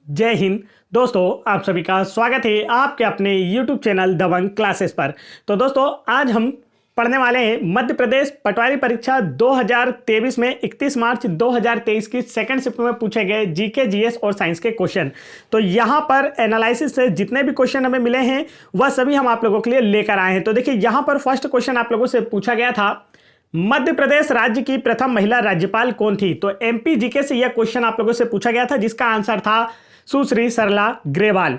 जय हिंद दोस्तों, आप सभी का स्वागत है आपके अपने YouTube चैनल दबंग क्लासेस पर। तो दोस्तों, आज हम पढ़ने वाले हैं मध्य प्रदेश पटवारी परीक्षा 2023 में 31 मार्च 2023 की सेकंड शिफ्ट में पूछे गए जीके, जीएस और साइंस के क्वेश्चन। तो यहाँ पर एनालिसिस से जितने भी क्वेश्चन हमें मिले हैं वह सभी हम आप लोगों के लिए लेकर आए हैं। तो देखिए, यहाँ पर फर्स्ट क्वेश्चन आप लोगों से पूछा गया था, मध्य प्रदेश राज्य की प्रथम महिला राज्यपाल कौन थी। तो एमपी जीके से यह क्वेश्चन आप लोगों से पूछा गया था, जिसका आंसर था सुश्री सरला ग्रेवाल।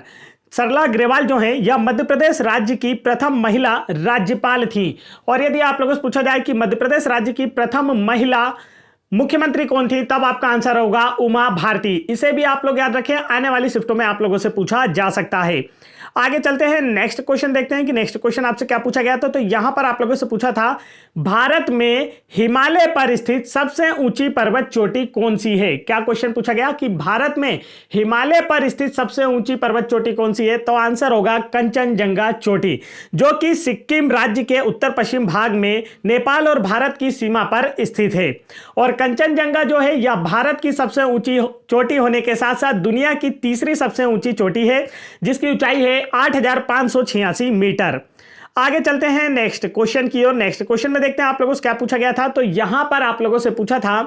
सरला ग्रेवाल जो है यह मध्य प्रदेश राज्य की प्रथम महिला राज्यपाल थी। और यदि आप लोगों से पूछा जाए कि मध्य प्रदेश राज्य की प्रथम महिला मुख्यमंत्री कौन थी, तब आपका आंसर होगा उमा भारती। इसे भी आप लोग याद रखें, आने वाली शिफ्टों में आप लोगों से पूछा जा सकता है। आगे चलते हैं, नेक्स्ट क्वेश्चन देखते हैं कि नेक्स्ट क्वेश्चन आपसे क्या पूछा गया था। तो यहां पर आप लोगों से पूछा था, भारत में हिमालय पर स्थित सबसे ऊंची पर्वत चोटी कौन सी है। क्या क्वेश्चन पूछा गया कि भारत में हिमालय पर स्थित सबसे ऊंची पर्वत चोटी कौन सी है। तो आंसर होगा कंचनजंगा चोटी, जो कि सिक्किम राज्य के उत्तर पश्चिम भाग में नेपाल और भारत की सीमा पर स्थित है। और कंचनजंगा जो है यह भारत की सबसे ऊंची चोटी होने के साथ साथ दुनिया की तीसरी सबसे ऊंची चोटी है, जिसकी ऊंचाई है 8,586 मीटर। आगे चलते हैं नेक्स्ट क्वेश्चन की ओर। नेक्स्ट क्वेश्चन में देखते हैं आप लोगों से क्या पूछा गया था। तो यहां पर आप लोगों से पूछा था,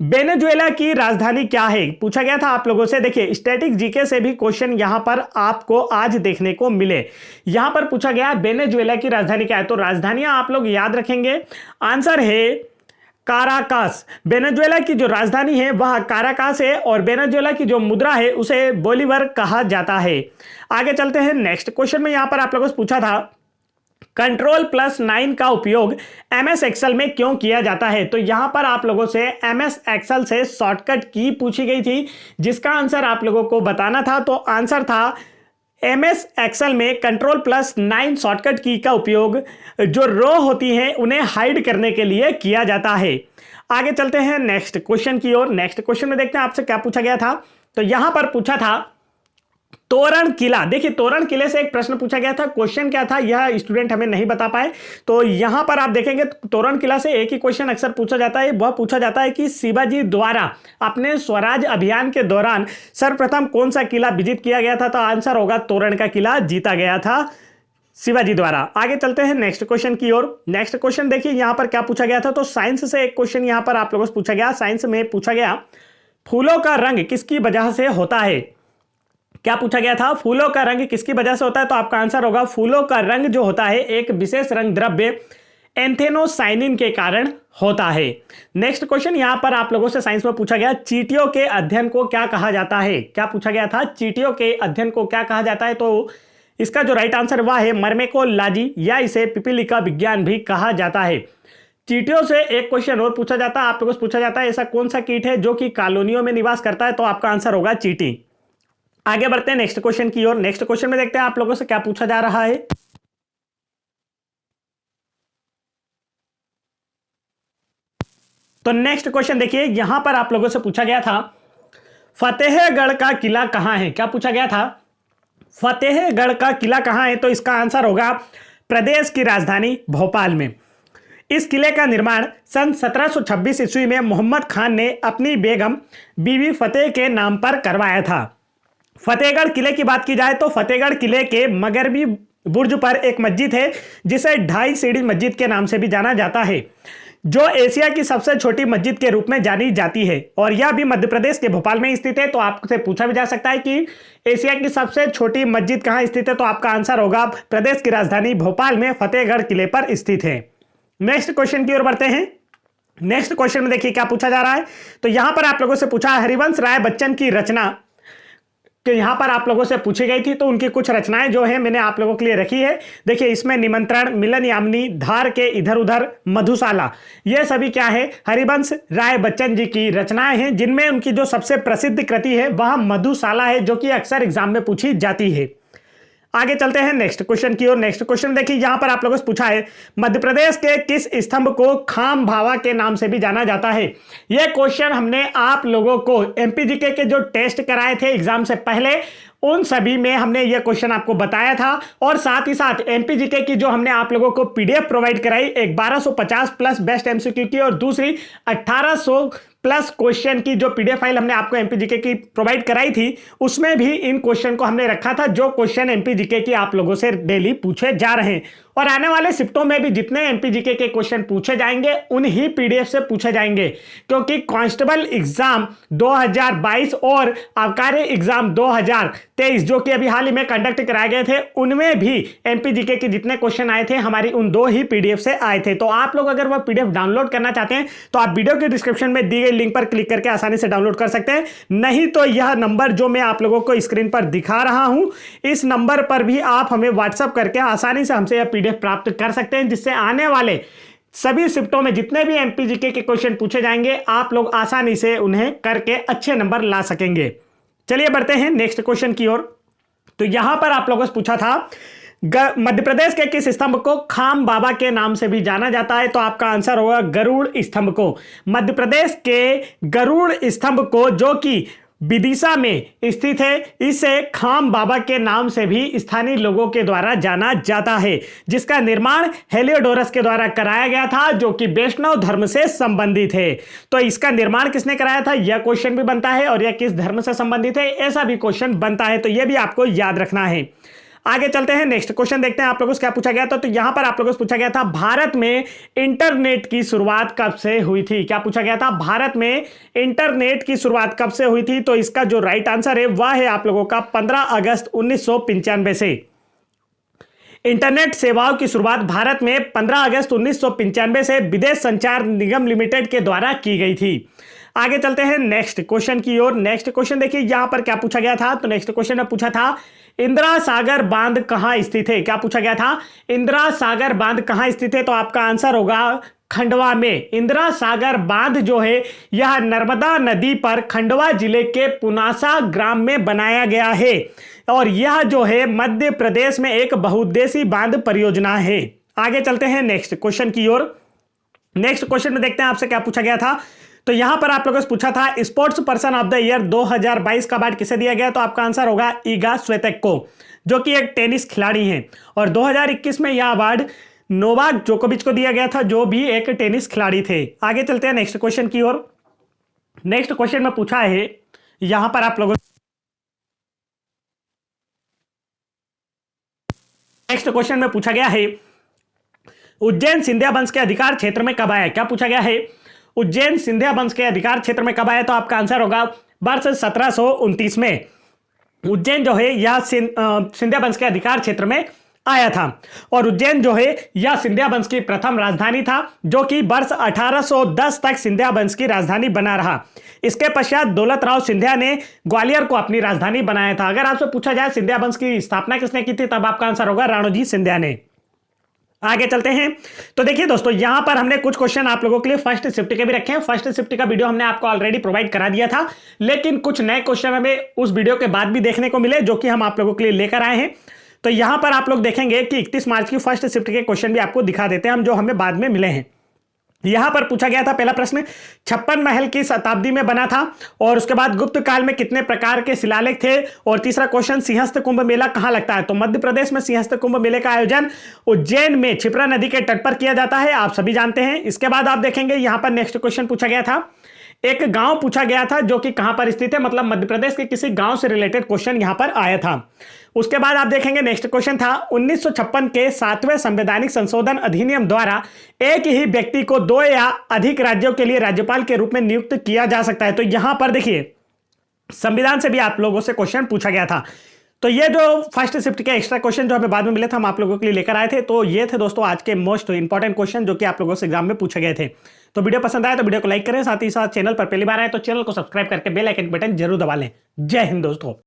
वेनेजुएला की राजधानी क्या है, पूछा गया था आप लोगों से। देखिए, स्टैटिक जीके से भी क्वेश्चन यहां पर आपको आज देखने को मिले। यहां पर पूछा गया वेनेजुएला की राजधानी क्या है। तो राजधानियां आप लोग याद रखेंगे, आंसर है काराकास। वेनेजुएला की जो राजधानी है वह काराकास है और वेनेजुएला की जो मुद्रा है उसे बोलीवर कहा जाता है। आगे चलते हैं नेक्स्ट क्वेश्चन में। यहां पर आप लोगों से पूछा था, Ctrl+9 का उपयोग MS एक्सेल में क्यों किया जाता है। तो यहां पर आप लोगों से MS एक्सेल से शॉर्टकट की पूछी गई थी, जिसका आंसर आप लोगों को बताना था। तो आंसर था MS एक्सेल में Ctrl+9 शॉर्टकट की का उपयोग जो रो होती हैं उन्हें हाइड करने के लिए किया जाता है। आगे चलते हैं नेक्स्ट क्वेश्चन की ओर। नेक्स्ट क्वेश्चन में देखते हैं आपसे क्या पूछा गया था। तो यहां पर पूछा था तोरण किला। देखिए, तोरण किले से एक प्रश्न पूछा गया था। क्वेश्चन क्या था यह स्टूडेंट हमें नहीं बता पाए। तो यहां पर आप देखेंगे, तोरण किला से एक ही क्वेश्चन अक्सर पूछा जाता है। वह पूछा जाता है कि शिवाजी द्वारा अपने स्वराज अभियान के दौरान सर्वप्रथम कौन सा किला विजिट किया गया था। तो आंसर होगा तोरण का किला जीता गया था शिवाजी द्वारा। आगे चलते हैं नेक्स्ट क्वेश्चन की ओर। नेक्स्ट क्वेश्चन देखिए, यहां पर क्या पूछा गया था। तो साइंस से एक क्वेश्चन यहां पर आप लोगों से पूछा गया। साइंस में पूछा गया, फूलों का रंग किसकी वजह से होता है। क्या पूछा गया था, फूलों का रंग किसकी वजह से होता है। तो आपका आंसर होगा, फूलों का रंग जो होता है एक विशेष रंग द्रव्य एंथेनोसाइनिन के कारण होता है। नेक्स्ट क्वेश्चन यहां पर आप लोगों से साइंस में पूछा गया, चींटियों के अध्ययन को क्या कहा जाता है। क्या पूछा गया था, चींटियों के अध्ययन को क्या कहा जाता है। तो इसका जो राइट आंसर वह है मर्मेकोलॉजी, या इसे पिपीलिका विज्ञान भी कहा जाता है। चींटियों से एक क्वेश्चन और पूछा जाता है, आप लोगों से पूछा जाता है, ऐसा कौन सा कीट है जो कि कॉलोनियों में निवास करता है। तो आपका आंसर होगा चींटी। आगे बढ़ते हैं नेक्स्ट क्वेश्चन की ओर। नेक्स्ट क्वेश्चन में देखते हैं आप लोगों से क्या पूछा जा रहा है। तो नेक्स्ट क्वेश्चन देखिए, यहां पर आप लोगों से पूछा गया था, फतेहगढ़ का किला कहां है। क्या पूछा गया था, फतेहगढ़ का किला कहां है। तो इसका आंसर होगा प्रदेश की राजधानी भोपाल में। इस किले का निर्माण सन 1726 ईस्वी में मोहम्मद खान ने अपनी बेगम बीबी फतेह के नाम पर करवाया था। फतेहगढ़ किले की बात की जाए तो फतेहगढ़ किले के मगरबी बुर्ज पर एक मस्जिद है, जिसे 2.5 सीढ़ी मस्जिद के नाम से भी जाना जाता है, जो एशिया की सबसे छोटी मस्जिद के रूप में जानी जाती है। और यह भी मध्य प्रदेश के भोपाल में स्थित है। तो आपसे पूछा भी जा सकता है कि एशिया की सबसे छोटी मस्जिद कहाँ स्थित है। तो आपका आंसर होगा प्रदेश की राजधानी भोपाल में फतेहगढ़ किले पर स्थित है। नेक्स्ट क्वेश्चन की ओर बढ़ते हैं। नेक्स्ट क्वेश्चन में देखिए क्या पूछा जा रहा है। तो यहां पर आप लोगों से पूछा, हरिवंश राय बच्चन की रचना कि यहां पर आप लोगों से पूछी गई थी। तो उनकी कुछ रचनाएं जो है मैंने आप लोगों के लिए रखी है। देखिए, इसमें निमंत्रण, मिलन यामिनी, धार के इधर उधर, मधुशाला, ये सभी क्या है, हरिवंश राय बच्चन जी की रचनाएं हैं, जिनमें उनकी जो सबसे प्रसिद्ध कृति है वह मधुशाला है, जो कि अक्सर एग्जाम में पूछी जाती है। आगे चलते हैं नेक्स्ट क्वेश्चन की ओर। नेक्स्ट क्वेश्चन देखिए, यहां पर आप लोगों से पूछा है, मध्य प्रदेश के किस स्तंभ को खाम भावा के नाम से भी जाना जाता है। यह क्वेश्चन हमने आप लोगों को एमपीजीके के जो टेस्ट कराए थे एग्जाम से पहले, उन सभी में हमने यह क्वेश्चन आपको बताया था। और साथ ही साथ एमपीजीके की जो हमने आप लोगों को पीडीएफ प्रोवाइड कराई, एक 1250 प्लस बेस्ट एमसीक्यू की और दूसरी 1800 प्लस क्वेश्चन की जो पीडीएफ फाइल हमने आपको एमपीजीके की प्रोवाइड कराई थी, उसमें भी इन क्वेश्चन को हमने रखा था जो क्वेश्चन एमपीजीके की आप लोगों से डेली पूछे जा रहे हैं। और आने वाले शिफ्टों में भी जितने एमपीजीके के क्वेश्चन पूछे जाएंगे उन्हीं पीडीएफ से पूछे जाएंगे, क्योंकि कांस्टेबल एग्जाम 2022 और आबकारी एग्जाम 2023 जो कि अभी हाल ही में कंडक्ट कराए गए थे, उनमें भी एमपीजीके के जितने क्वेश्चन आए थे हमारी उन 2 ही पीडीएफ से आए थे। तो आप लोग अगर वह पीडीएफ डाउनलोड करना चाहते हैं तो आप वीडियो के डिस्क्रिप्शन में दी गई लिंक पर क्लिक करके आसानी से डाउनलोड कर सकते हैं। नहीं तो यह नंबर जो मैं आप लोगों को स्क्रीन पर दिखा रहा हूं, इस नंबर पर भी आप हमें व्हाट्सएप करके आसानी से हमसे यह पीडीएफ प्राप्त कर सकते हैं, जिससे आने वाले सभी शिफ्टों में जितने भी एमपीजीके के क्वेश्चन पूछे जाएंगे आप लोग आसानी से उन्हें करके अच्छे नंबर ला सकेंगे। चलिए बढ़ते हैं नेक्स्ट क्वेश्चन की ओर। तो यहां पर आप लोगों से पूछा था मध्य प्रदेश के किस स्तंभ को खाम बाबा के नाम से भी जाना जाता है, तो आपका आंसर होगा गरुड़ स्तंभ को। मध्य प्रदेश के गरुड़ स्तंभ को जो कि विदिशा में स्थित है, इसे खाम बाबा के नाम से भी स्थानीय लोगों के द्वारा जाना जाता है, जिसका निर्माण हेलियोडोरस के द्वारा कराया गया था जो कि वैष्णव धर्म से संबंधित है। तो इसका निर्माण किसने कराया था यह क्वेश्चन भी बनता है, और यह किस धर्म से संबंधित है ऐसा भी क्वेश्चन बनता है, तो यह भी आपको याद रखना है। आगे चलते हैं, नेक्स्ट क्वेश्चन देखते हैं आप लोगों से क्या पूछा गया था। तो यहां पर आप लोगों से पूछा गया था भारत में इंटरनेट की शुरुआत कब से हुई थी। क्या पूछा गया था, भारत में इंटरनेट की शुरुआत कब से हुई थी। तो इसका जो राइट आंसर है वह है आप लोगों का 15 अगस्त 1995 से। इंटरनेट सेवाओं की शुरुआत भारत में 15 अगस्त 1995 से विदेश संचार निगम लिमिटेड के द्वारा की गई थी। आगे चलते हैं नेक्स्ट क्वेश्चन की ओर। नेक्स्ट क्वेश्चन देखिए यहां पर क्या पूछा गया था। तो नेक्स्ट क्वेश्चन में पूछा था इंदिरा सागर बांध कहां स्थित है। क्या पूछा गया था, इंदिरा सागर बांध कहां स्थित है। तो आपका आंसर होगा खंडवा में। इंदिरा सागर बांध जो है यह नर्मदा नदी पर खंडवा जिले के पुनासा ग्राम में बनाया गया है, और यह जो है मध्य प्रदेश में एक बहुउद्देशीय बांध परियोजना है। आगे चलते हैं नेक्स्ट क्वेश्चन की ओर। नेक्स्ट क्वेश्चन में देखते हैं आपसे क्या पूछा गया था। तो यहां पर आप लोगों से पूछा था sports person of the year 2022 का अवार्ड किसे दिया गया। तो आपका आंसर होगा ईगा स्विएटेक को, जो कि एक टेनिस खिलाड़ी हैं, और 2021 में यह अवार्ड नोवाक जोकोविच को दिया गया था, जो भी एक टेनिस खिलाड़ी थे। आगे चलते हैं नेक्स्ट क्वेश्चन की ओर। नेक्स्ट क्वेश्चन में पूछा है यहां पर आप लोगों नेक्स्ट क्वेश्चन में पूछा गया है उज्जैन सिंधिया वंश के अधिकार क्षेत्र में कब आया। क्या पूछा गया है, उज्जैन सिंधिया वंश के अधिकार क्षेत्र में कब आया। तो आपका आंसर होगा वर्ष 1729 में उज्जैन जो है यह सिंधिया वंश के अधिकार क्षेत्र में आया था, और उज्जैन जो है यह सिंधिया वंश की प्रथम राजधानी था, जो कि वर्ष 1810 तक सिंधिया वंश की राजधानी बना रहा। इसके पश्चात दौलत राव सिंधिया ने ग्वालियर को अपनी राजधानी बनाया था। अगर आपसे पूछा जाए सिंधिया वंश की स्थापना किसने की थी, तब आपका आंसर होगा राणोजी सिंधिया ने। आगे चलते हैं। तो देखिए दोस्तों यहां पर हमने कुछ क्वेश्चन आप लोगों के लिए फर्स्ट शिफ्ट के भी रखे हैं। फर्स्ट शिफ्ट का वीडियो हमने आपको ऑलरेडी प्रोवाइड करा दिया था, लेकिन कुछ नए क्वेश्चन हमें उस वीडियो के बाद भी देखने को मिले, जो कि हम आप लोगों के लिए लेकर आए हैं। तो यहां पर आप लोग देखेंगे कि 31 मार्च की फर्स्ट शिफ्ट के क्वेश्चन भी आपको दिखा देते हैं हम, जो हमें बाद में मिले हैं। यहां पर पूछा गया था पहला प्रश्न, 56 महल की शताब्दी में बना था, और उसके बाद गुप्त काल में कितने प्रकार के शिलालेख थे। और तीसरा क्वेश्चन, सिंहस्थ कुंभ मेला कहां लगता है। तो मध्य प्रदेश में सिंहस्थ कुंभ मेले का आयोजन उज्जैन में क्षिप्रा नदी के तट पर किया जाता है, आप सभी जानते हैं। इसके बाद आप देखेंगे यहां पर नेक्स्ट क्वेश्चन पूछा गया था, एक गांव पूछा गया था जो कि कहां पर स्थित है, मतलब मध्य प्रदेश के किसी गांव से रिलेटेड क्वेश्चन यहां पर आया था। उसके बाद आप देखेंगे नेक्स्ट क्वेश्चन था 1956 के 7वें संवैधानिक संशोधन अधिनियम द्वारा एक ही व्यक्ति को 2 या अधिक राज्यों के लिए राज्यपाल के रूप में नियुक्त किया जा सकता है। तो यहां पर देखिए संविधान से भी आप लोगों से क्वेश्चन पूछा गया था। तो ये जो फर्स्ट शिफ्ट के एक्स्ट्रा क्वेश्चन जो हमें बाद में मिले थे, हम आप लोगों के लिए लेकर आए थे। तो ये थे दोस्तों आज के मोस्ट इंपॉर्टेंट क्वेश्चन जो कि आप लोगों से एग्जाम में पूछे गए थे। तो वीडियो पसंद आया तो वीडियो को लाइक करें, साथ ही साथ चैनल पर पहली बार आए तो चैनल को सब्सक्राइब करके बेल आइकन बटन जरूर दबा लें। जय हिंद दोस्तों।